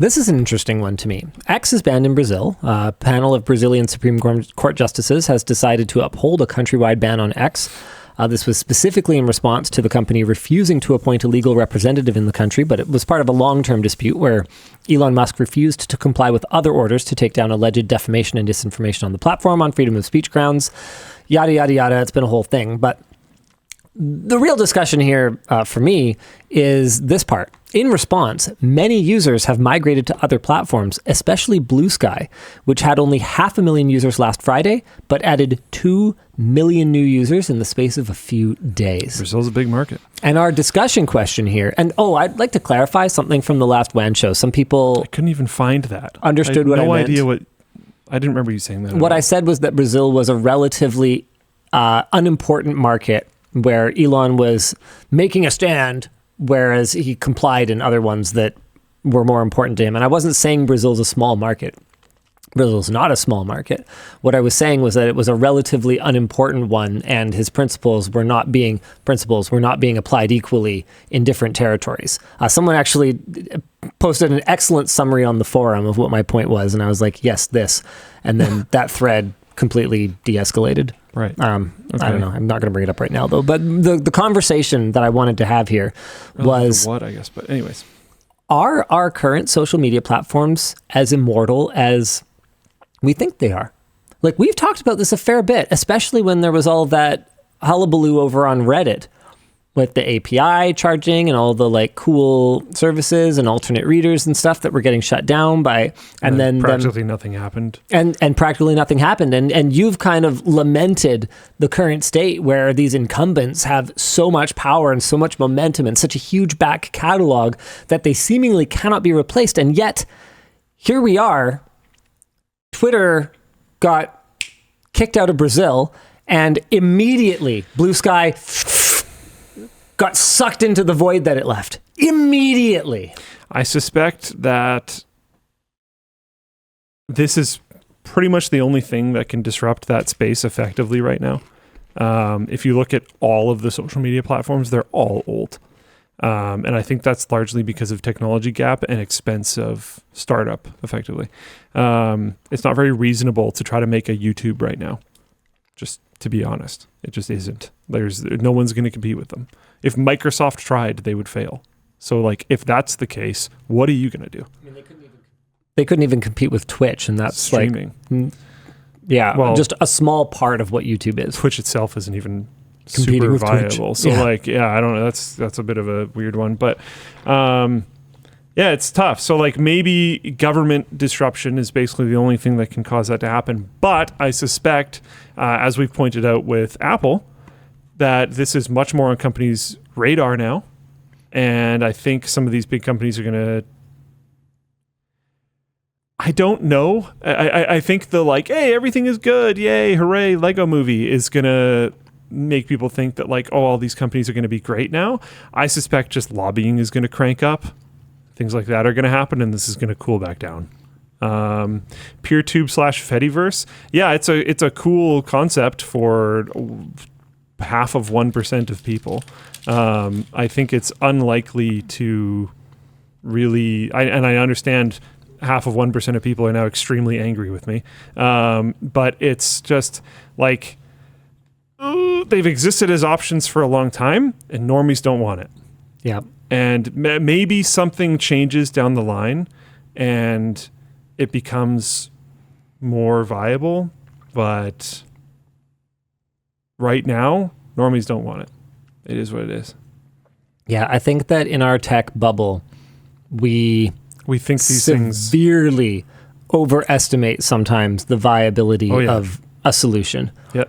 This is an interesting one to me. X is banned in Brazil. A panel of Brazilian Supreme Court justices has decided to uphold a countrywide ban on X. This was specifically in response to the company refusing to appoint a legal representative in the country, but it was part of a long-term dispute where Elon Musk refused to comply with other orders to take down alleged defamation and disinformation on the platform on freedom of speech grounds. Yada, yada, yada. It's been a whole thing. But the real discussion here for me is this part. In response, many users have migrated to other platforms, especially Blue Sky, which had only 500,000 users last Friday, but added 2 million new users in the space of a few days. Brazil's a big market. And our discussion question here, and I'd like to clarify something from the last WAN show. Some people... I couldn't even find that. Understood what I meant. No idea what... I didn't remember you saying that. What I said was that Brazil was a relatively unimportant market where Elon was making a stand, whereas he complied in other ones that were more important to him. And I wasn't saying Brazil's a small market. Brazil's not a small market. What I was saying was that it was a relatively unimportant one, and his principles were not being applied equally in different territories. Someone actually posted an excellent summary on the forum of what my point was, and I was like, yes, this. And then that thread completely de-escalated. Right. Okay. I don't know. I'm not going to bring it up right now, though. But the conversation that I wanted to have here was... What, I guess. But anyways. Are our current social media platforms as immortal as we think they are? Like, we've talked about this a fair bit, especially when there was all that hullabaloo over on Reddit with the API charging and all the like cool services and alternate readers and stuff that were getting shut down by, and then practically nothing happened. And practically nothing happened. And you've kind of lamented the current state where these incumbents have so much power and so much momentum and such a huge back catalog that they seemingly cannot be replaced. And yet here we are. Twitter got kicked out of Brazil, and immediately Blue Sky got sucked into the void that it left. Immediately. I suspect that this is pretty much the only thing that can disrupt that space effectively right now. If you look at all of the social media platforms, they're all old. And I think that's largely because of technology gap and expense of startup, effectively. It's not very reasonable to try to make a YouTube right now, just to be honest. It just isn't. No one's going to compete with them. If Microsoft tried, they would fail. So, like, if that's the case, what are you going to do? I mean, they couldn't even compete with Twitch, and that's streaming. Well, just a small part of what YouTube is. Twitch itself isn't even competing super with viable. Twitch. So, I don't know. That's a bit of a weird one, but it's tough. So, like, maybe government disruption is basically the only thing that can cause that to happen. But I suspect, as we've pointed out with Apple, that this is much more on companies' radar now. And I think some of these big companies are going to... I don't know. I think the like, hey, everything is good. Yay, hooray, Lego movie is going to make people think that like, oh, all these companies are going to be great now. I suspect just lobbying is going to crank up. Things like that are going to happen, and this is going to cool back down. PeerTube/Fediverse. Yeah, it's a cool concept for half of 1% of people. I think it's unlikely to really... I understand half of 1% of people are now extremely angry with me. But it's just like... they've existed as options for a long time, and normies don't want it. Yeah. And maybe something changes down the line, and it becomes more viable, but... right now, normies don't want it. It is what it is. Yeah, I think that in our tech bubble, we think these things severely overestimate sometimes the viability of a solution. Yeah.